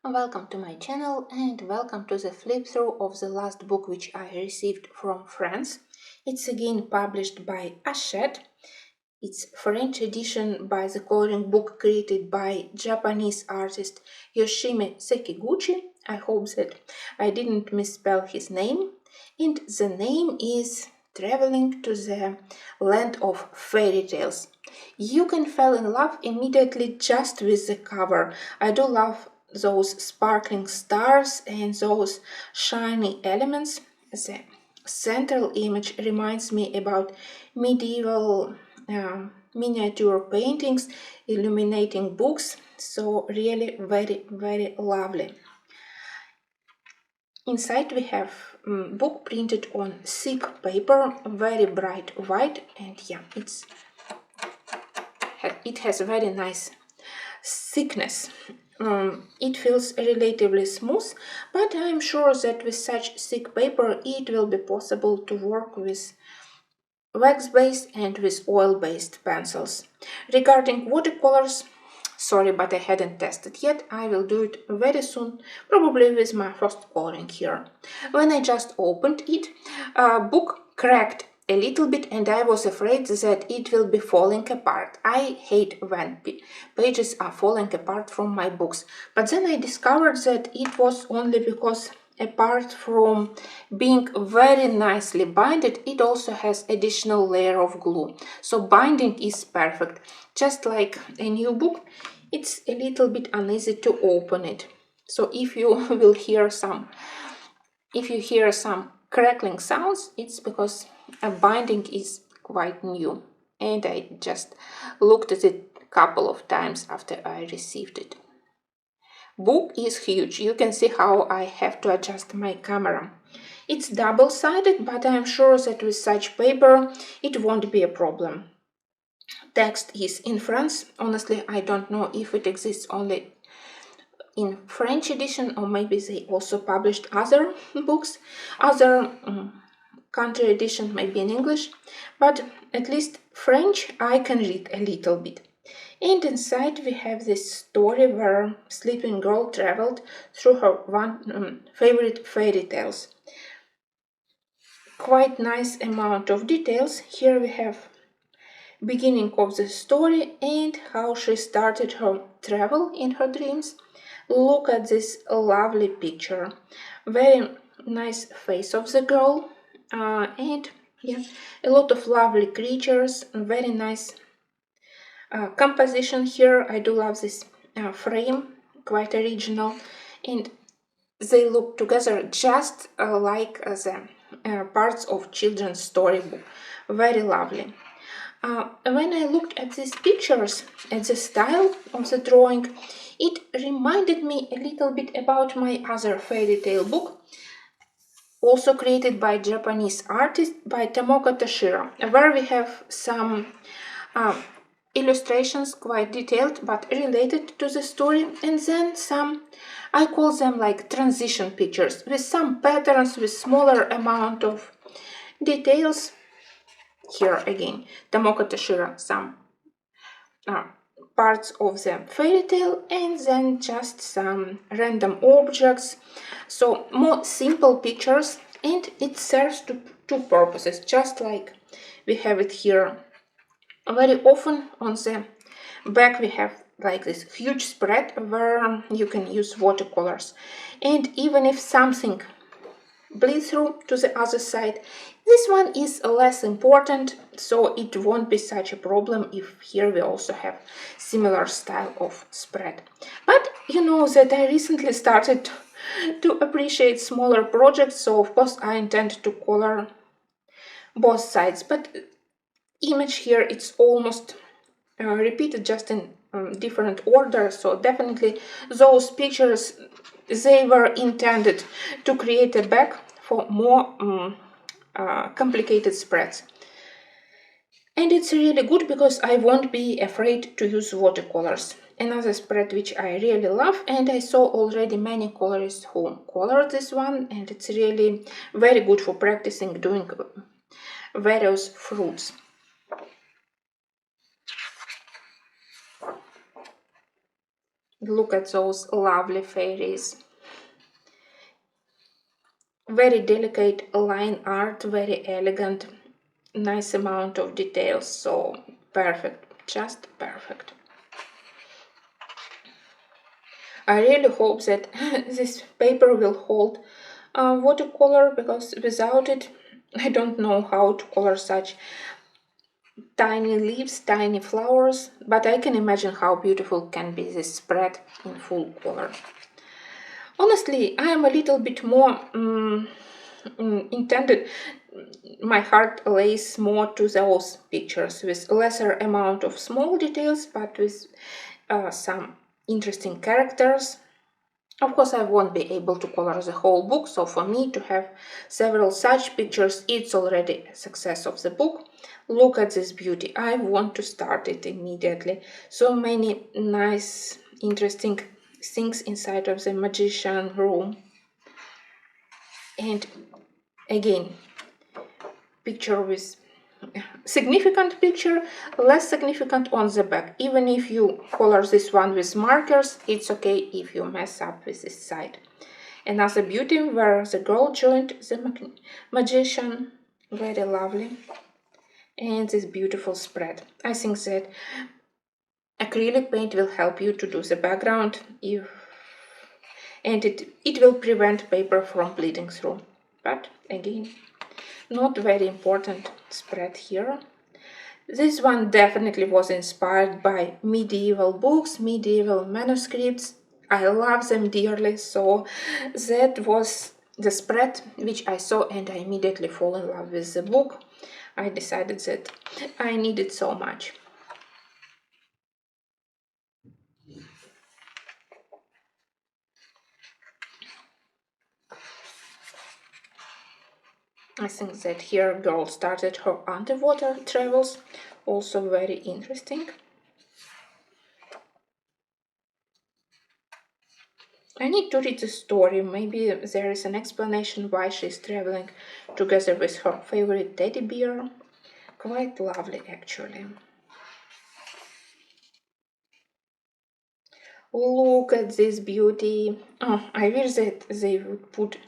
Welcome to my channel and welcome to the flip through of the last book which I received from France. It's again published by Hachette. It's French edition by the coloring book created by Japanese artist Yoshimi Sekiguchi. I hope that I didn't misspell his name. And the name is Traveling to the Land of Fairy Tales. You can fall in love immediately just with the cover. I do love those sparkling stars and those shiny elements. The central image reminds me about medieval miniature paintings illuminating books, so really very lovely. Inside we have book printed on thick paper, very bright white, and yeah, it has very nice thickness. It feels relatively smooth, but I'm sure that with such thick paper it will be possible to work with wax-based and with oil-based pencils. Regarding watercolors, sorry, but I hadn't tested yet. I will do it very soon, probably with my first coloring here. When I just opened it, book cracked a little bit and I was afraid that it will be falling apart. I hate when pages are falling apart from my books. But then I discovered that it was only because apart from being very nicely binded, it also has additional layer of glue. So binding is perfect. Just like a new book, it's a little bit uneasy to open it. So if you will hear some crackling sounds, it's because a binding is quite new and I just looked at it a couple of times after I received it. Book is huge. You can see how I have to adjust my camera. It's double-sided, but I'm sure that with such paper it won't be a problem. Text is in French. Honestly, I don't know if it exists only in French edition or maybe they also published other books, other country edition maybe in English, but at least French I can read a little bit. And inside we have this story where sleeping girl traveled through her favorite fairy tales. Quite nice amount of details. Here we have beginning of the story and how she started her travel in her dreams. Look at this lovely picture. Very nice face of the girl and yeah, a lot of lovely creatures. Very nice composition here. I do love this frame, quite original, and they look together just like the parts of children's storybook. Very lovely. When I looked at these pictures, at the style of the drawing, it reminded me a little bit about my other fairy tale book, also created by Japanese artist, by Tomoka Toshiro, where we have some illustrations, quite detailed but related to the story, and then some, I call them like transition pictures, with some patterns, with smaller amount of details. Here again, Tomoka Toshiro, some parts of the fairy tale, and then just some random objects, so more simple pictures, and it serves to two purposes, just like we have it here. Very often on the back we have like this huge spread where you can use watercolors, and even if something bleed through to the other side, this one is less important, so it won't be such a problem if here we also have similar style of spread. But you know that I recently started to appreciate smaller projects, so of course I intend to color both sides, but image here it's almost repeated, just in different order, so definitely those pictures, they were intended to create a back for more complicated spreads. And it's really good because I won't be afraid to use watercolors. Another spread which I really love, and I saw already many colorists who colored this one, and it's really very good for practicing doing various fruits. Look at those lovely fairies. Very delicate line art, very elegant, nice amount of details, so perfect, just perfect. I really hope that this paper will hold watercolor, because without it I don't know how to color such tiny leaves, tiny flowers, but I can imagine how beautiful can be this spread in full color. Honestly, I am a little bit more intended, my heart lays more to those pictures with lesser amount of small details, but with some interesting characters. Of course, I won't be able to color the whole book, so for me to have several such pictures, it's already a success of the book. Look at this beauty. I want to start it immediately. So many nice, interesting things inside of the magician room. And again, picture with significant picture, less significant on the back. Even if you color this one with markers, it's okay if you mess up with this side. Another beauty where the girl joined the magician, very lovely. And this beautiful spread. I think that acrylic paint will help you to do the background, and it will prevent paper from bleeding through. But again, not very important spread here. This one definitely was inspired by medieval books, medieval manuscripts. I love them dearly, so that was the spread which I saw, and I immediately fall in love with the book. I decided that I need it so much. I think that here girl started her underwater travels, also very interesting. I need to read the story, maybe there is an explanation why she's traveling together with her favorite teddy bear. Quite lovely actually. Look at this beauty. Oh, I wish that they would put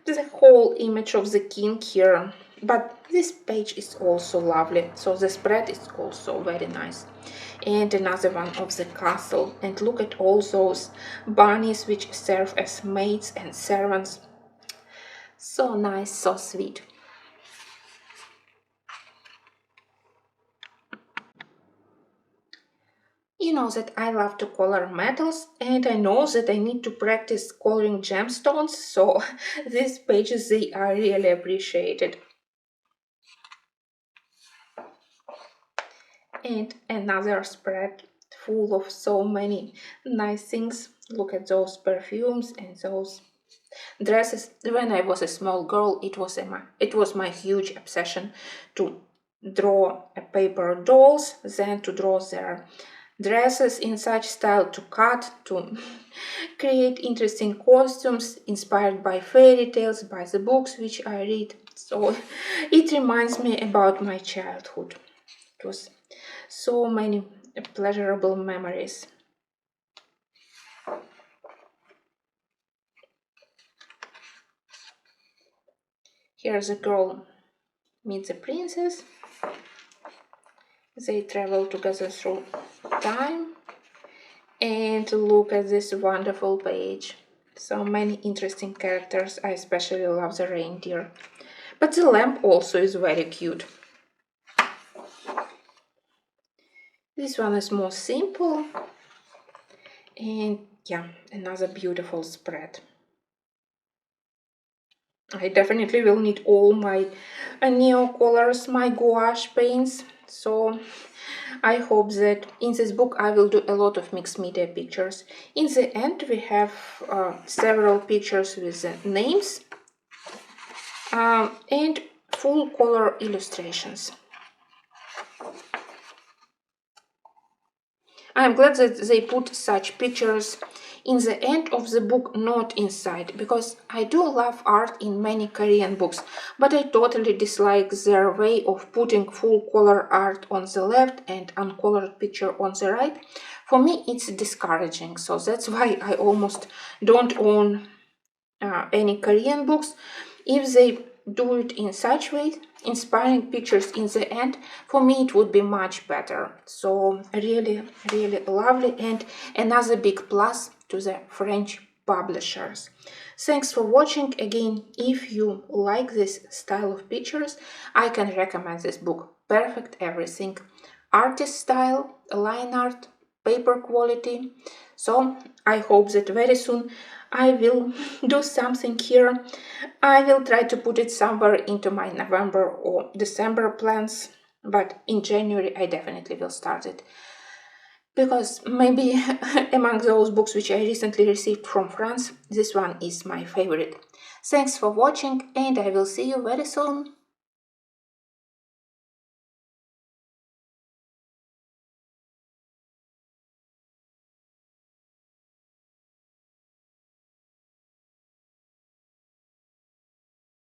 the whole image of the king here, but this page is also lovely, so the spread is also very nice. And another one of the castle, and look at all those bunnies which serve as maids and servants. So nice, so sweet. You know that I love to color metals, and I know that I need to practice coloring gemstones, so these pages, they are really appreciated. And another spread full of so many nice things. Look at those perfumes and those dresses. When I was a small girl, it was my huge obsession to draw paper dolls, then to draw their dresses in such style, to cut, to create interesting costumes inspired by fairy tales, by the books which I read. So it reminds me about my childhood. It was so many pleasurable memories. Here the girl meets the princess. They travel together through time. And look at this wonderful page. So many interesting characters. I especially love the reindeer. But the lamp also is very cute. This one is more simple. And yeah, another beautiful spread. I definitely will need all my neo colors, my gouache paints. So I hope that in this book I will do a lot of mixed media pictures. In the end we have several pictures with the names and full color illustrations. I am glad that they put such pictures in the end of the book, not inside, because I do love art in many Korean books, but I totally dislike their way of putting full color art on the left and uncolored picture on the right. For me, it's discouraging, so that's why I almost don't own any Korean books. If they do it in such way, inspiring pictures in the end, for me it would be much better. So really, really lovely, and another big plus to the French publishers. Thanks for watching. Again, if you like this style of pictures, I can recommend this book. Perfect everything. Artist style, line art, paper quality. So I hope that very soon I will do something here. I will try to put it somewhere into my November or December plans, but in January I definitely will start it. Because maybe among those books which I recently received from France, this one is my favorite. Thanks for watching, and I will see you very soon.